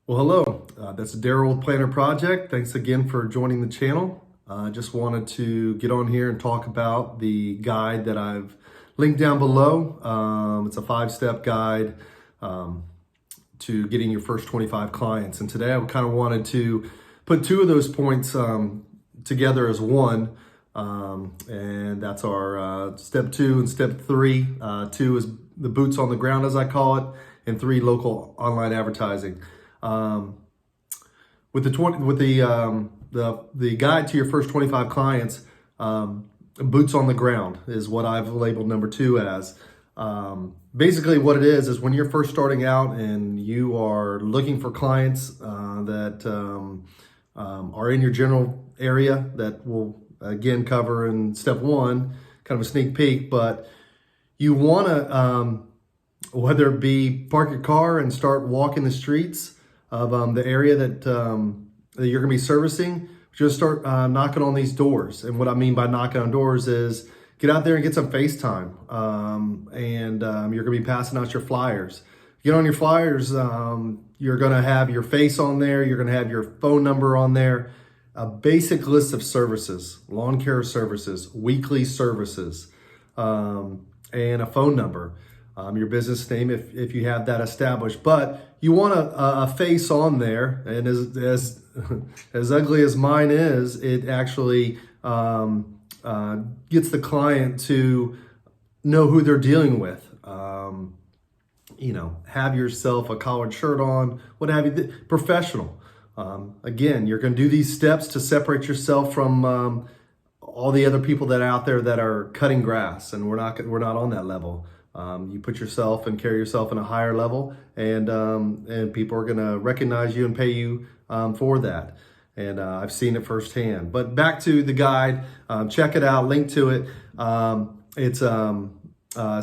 Well, hello, that's Darryl Planner Project. Thanks again for joining the channel. I just wanted to get on here and talk about the guide that I've linked down below. It's a 5-step guide to getting your first 25 clients. And today I kind of wanted to put two of those points together as one. And that's our step 2 and step 3. 2 is the boots on the ground, as I call it, and 3, local online advertising. With the guide to your first 25 clients, boots on the ground is what I've labeled number 2 as. Basically what it is when you're first starting out and you are looking for clients that are in your general area, that will again cover in step 1, kind of a sneak peek, but you want to whether it be park your car and start walking the streets of the area that you're going to be servicing, just start knocking on these doors. And what I mean by knocking on doors is get out there and get some FaceTime. And you're going to be passing out your flyers. Get on your flyers, you're going to have your face on there. You're going to have your phone number on there. A basic list of services, lawn care services, weekly services, and a phone number. Your business name if you have that established, but you want a face on there. And as ugly as mine is, it actually gets the client to know who they're dealing with. Have yourself a collared shirt on, what have you, professional. Again, you're going to do these steps to separate yourself from all the other people that are out there that are cutting grass, and we're not on that level. You put yourself and carry yourself in a higher level, and people are going to recognize you and pay you for that. And I've seen it firsthand. But back to the guide, check it out, link to it. It's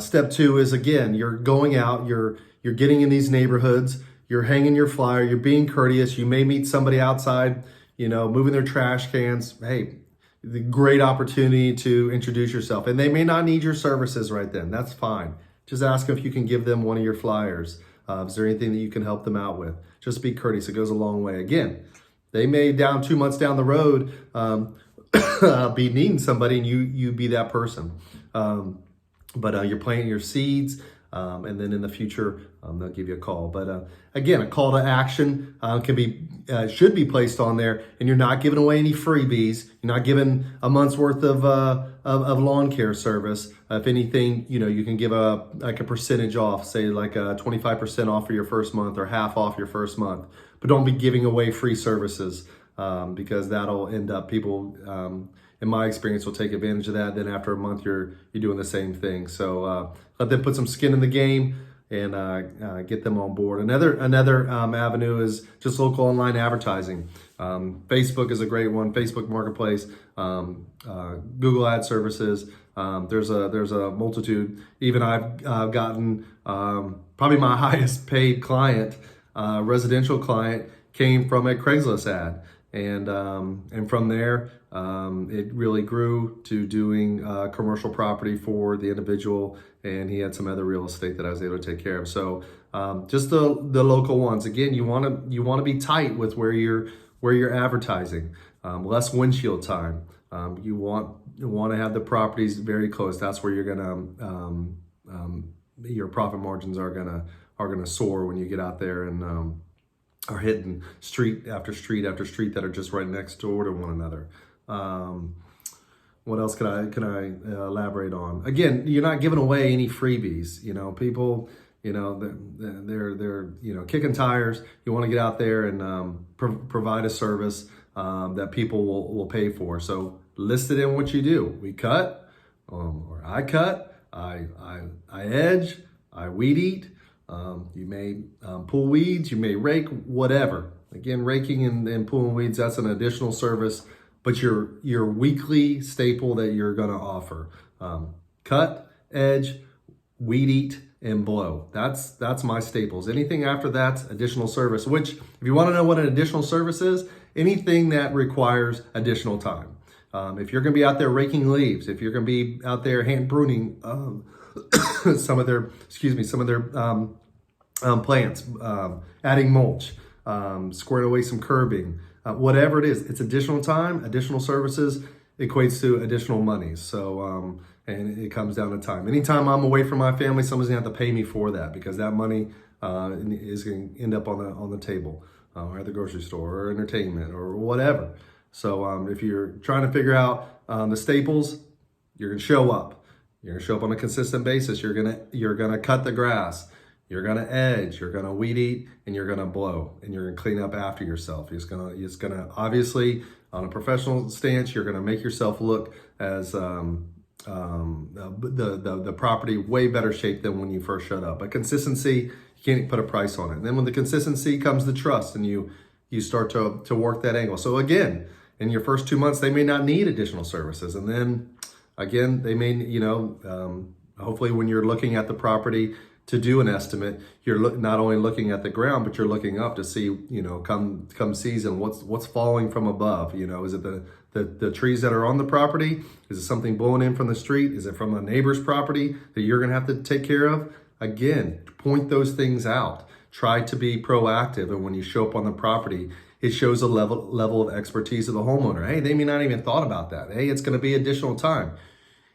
step 2 is, again, you're going out, you're getting in these neighborhoods, you're hanging your flyer, you're being courteous. You may meet somebody outside, moving their trash cans. Hey, the great opportunity to introduce yourself, and they may not need your services right then. That's fine. Just ask them if you can give them one of your flyers. Is there anything that you can help them out with? Just be courteous. It goes a long way. Again, they may 2 months down the road be needing somebody, and you be that person. But you're planting your seeds, and then in the future they'll give you a call. But again, a call to action should be placed on there, and you're not giving away any freebies. You're not giving a month's worth of lawn care service. If anything, you can give a percentage off, say like a 25% off for your first month or half off your first month. But don't be giving away free services because that'll end up people. In my experience, will take advantage of that. Then after a month, you're doing the same thing. So let them put some skin in the game and get them on board. Another avenue is just local online advertising. Facebook is a great one. Facebook Marketplace, Google Ad Services. There's a multitude. Even I've gotten probably my highest paid client, residential client, came from a Craigslist ad. And from there, it really grew to doing commercial property for the individual, and he had some other real estate that I was able to take care of. So just the local ones. Again, you want to be tight with where you're advertising. Less windshield time. You want to have the properties very close. That's where you're gonna your profit margins are gonna soar when you get out there and are hitting street after street after street that are just right next door to one another. What else can I elaborate on? Again, you're not giving away any freebies. People, they're kicking tires. You want to get out there and provide a service that people will pay for. So list it in what you do. We cut, or I cut. I edge. I weed eat. You may pull weeds, you may rake, whatever. Again, raking and pulling weeds, that's an additional service, but your weekly staple that you're going to offer. Cut, edge, weed eat, and blow. That's my staples. Anything after that's additional service, which if you want to know what an additional service is, anything that requires additional time. If you're going to be out there raking leaves, if you're going to be out there hand pruning some of their plants, adding mulch, squaring away some curbing, whatever it is. It's additional time, additional services equates to additional money. So, and it comes down to time. Anytime I'm away from my family, someone's gonna have to pay me for that, because that money is going to end up on the table, or at the grocery store, or entertainment, or whatever. So if you're trying to figure out the staples, you're going to show up. You're going to show up on a consistent basis. You're gonna cut the grass. You're going to edge. You're going to weed eat, and you're going to blow, and you're going to clean up after yourself. It's going to obviously, on a professional stance, you're going to make yourself look as the property way better shape than when you first showed up. But consistency, you can't put a price on it. And then with the consistency comes the trust, and you start to work that angle. So again, in your first 2 months, they may not need additional services. And then again, they may, hopefully when you're looking at the property to do an estimate, you're not only looking at the ground, but you're looking up to see, come season, what's falling from above. Is it the trees that are on the property? Is it something blowing in from the street? Is it from a neighbor's property that you're going to have to take care of? Again, point those things out. Try to be proactive, and when you show up on the property, it shows a level of expertise of the homeowner. Hey, they may not even thought about that. Hey, it's going to be additional time.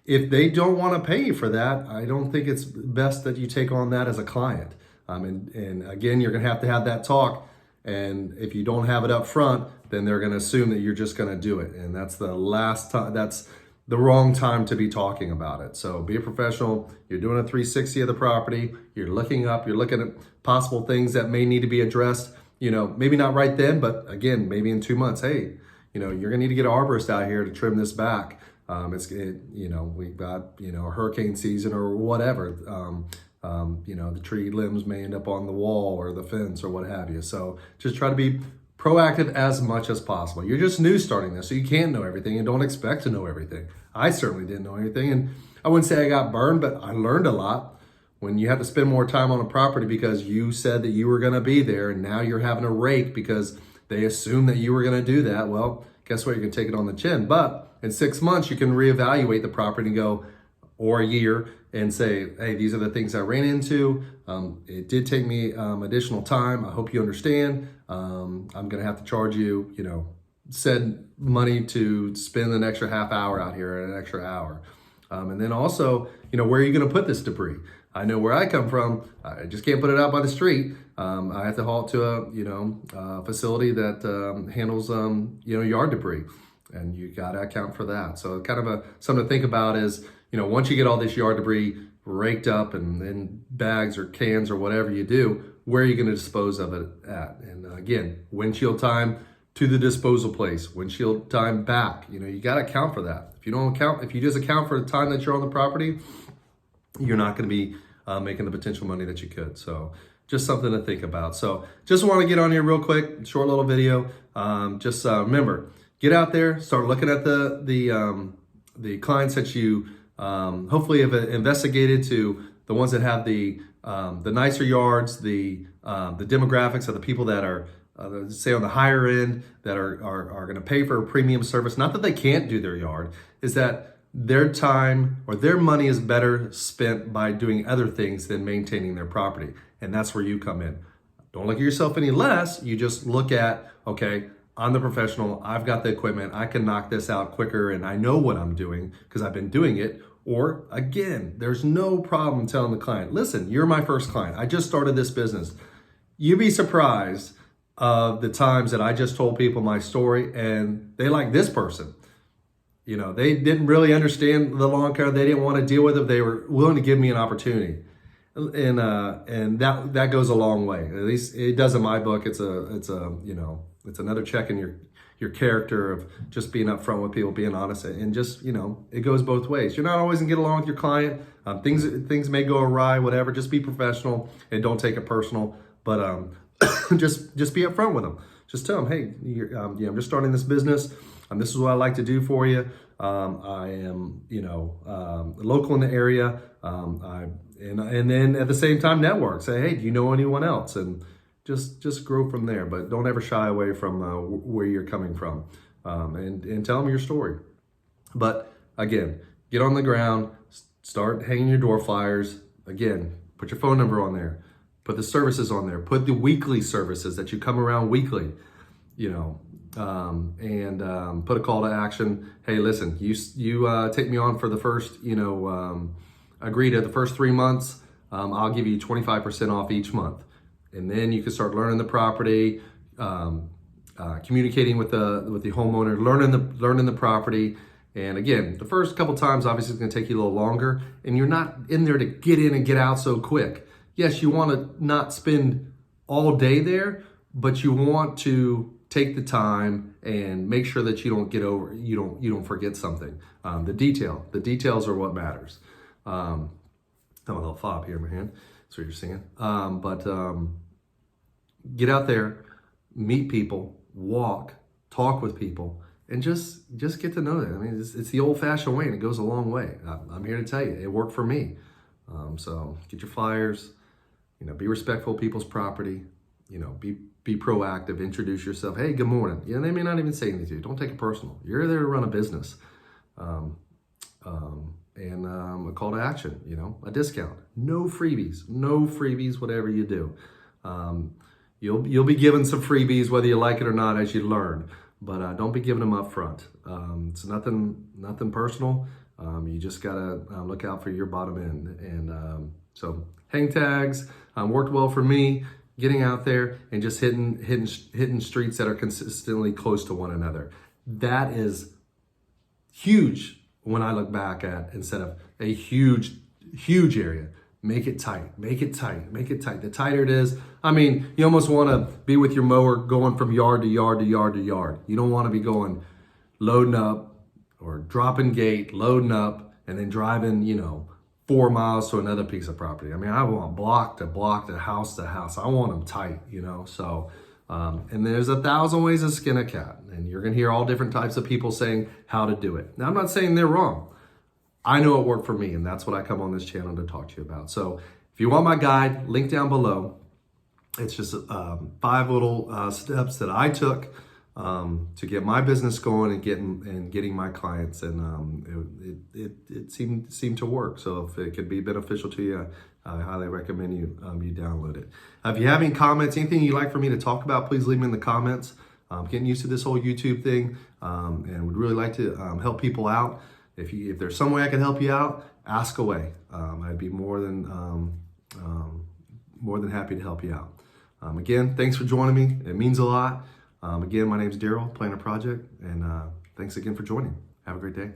If they don't want to pay you for that, I don't think it's best that you take on that as a client. And again, you're going to have that talk. And if you don't have it up front, then they're going to assume that you're just going to do it. And that's the last time. That's the wrong time to be talking about it. So be a professional. You're doing a 360 of the property. You're looking up. You're looking at possible things that may need to be addressed. Maybe not right then, but again, maybe in 2 months. Hey, you're going to need to get an arborist out here to trim this back. We've got, a hurricane season or whatever. The tree limbs may end up on the wall or the fence or what have you. So just try to be proactive as much as possible. You're just new starting this, so you can't know everything, and don't expect to know everything. I certainly didn't know anything, and I wouldn't say I got burned, but I learned a lot. When you have to spend more time on a property because you said that you were going to be there, and now you're having a rake because they assume that you were going to do that, well, guess what? You're going to take it on the chin. But in 6 months, you can reevaluate the property and go, or a year, and say, hey, these are the things I ran into. It did take me additional time. I hope you understand. I'm going to have to charge you, said money to spend an extra half hour out here, an extra hour. And then also, where are you going to put this debris? I know where I come from. I just can't put it out by the street. I have to haul it to a facility that handles yard debris, and you got to account for that. So kind of something to think about is, once you get all this yard debris raked up and in bags or cans or whatever you do, where are you going to dispose of it at? And again, windshield time to the disposal place, windshield time back. You got to account for that. If you just account for the time that you're on the property, you're not going to be making the potential money that you could. So just something to think about. So just want to get on here real quick, short little video. Remember, get out there, start looking at the clients that you hopefully have investigated, to the ones that have the nicer yards, the demographics of the people that are say on the higher end, that are going to pay for a premium service. Not that they can't do their yard, is that their time or their money is better spent by doing other things than maintaining their property. And that's where you come in. Don't look at yourself any less. You just look at, okay, I'm the professional. I've got the equipment. I can knock this out quicker, and I know what I'm doing because I've been doing it. Or again, there's no problem telling the client, listen, you're my first client. I just started this business. You'd be surprised of the times that I just told people my story and they like this person. They didn't really understand the lawn care. They didn't want to deal with it. They were willing to give me an opportunity. And that goes a long way. At least it does in my book. It's another check in your character of just being upfront with people, being honest, and just, it goes both ways. You're not always gonna get along with your client. Things may go awry, whatever. Just be professional and don't take it personal. But just be upfront with them. Just tell them, hey, I'm just starting this business. This is what I like to do for you. I am, local in the area. And then at the same time, network. Say, hey, do you know anyone else? And just grow from there. But don't ever shy away from where you're coming from, and tell them your story. But again, get on the ground, start hanging your door flyers. Again, put your phone number on there. Put the services on there. Put the weekly services that you come around weekly, and put a call to action. Hey, listen, you take me on for the first, agree to the first 3 months. I'll give you 25% off each month. And then you can start learning the property, communicating with the homeowner, learning the property. And again, the first couple times, obviously, it's going to take you a little longer, and you're not in there to get in and get out so quick. Yes, you want to not spend all day there, but you want to take the time and make sure that you don't forget something. The details are what matters. I'm a little fob here, man. That's what you're seeing. But get out there, meet people, walk, talk with people, and just get to know them. I mean, it's the old-fashioned way, and it goes a long way. I'm here to tell you, it worked for me. So get your flyers. Be respectful of people's property. Be proactive. Introduce yourself. Hey, good morning. They may not even say anything to you. Don't take it personal. You're there to run a business. And a call to action, a discount. No freebies, whatever you do. You'll be given some freebies, whether you like it or not, as you learn. But don't be giving them up front. It's nothing personal. You just gotta look out for your bottom end. And so hang tags worked well for me. Getting out there and just hitting streets that are consistently close to one another. That is huge when I look back at, instead of a huge area. Make it tight. The tighter it is, you almost want to be with your mower going from yard to yard to yard to yard. You don't want to be going loading up or dropping gate, loading up, and then driving, 4 miles to another piece of property. I want block to block to house. I want them tight, so, and there's 1,000 ways to skin a cat, and you're going to hear all different types of people saying how to do it. Now, I'm not saying they're wrong. I know it worked for me, and that's what I come on this channel to talk to you about. So if you want my guide, link down below. It's just 5 little steps that I took to get my business going and getting my clients, and it seemed to work. So if it could be beneficial to you, I highly recommend you download it. If you have any comments, anything you'd like for me to talk about, please leave them in the comments. I'm getting used to this whole YouTube thing, and would really like to help people out. If there's some way I can help you out, ask away. I'd be more than happy to help you out. Again, thanks for joining me. It means a lot. Again, my name's Darryl, Planner Project, and thanks again for joining. Have a great day.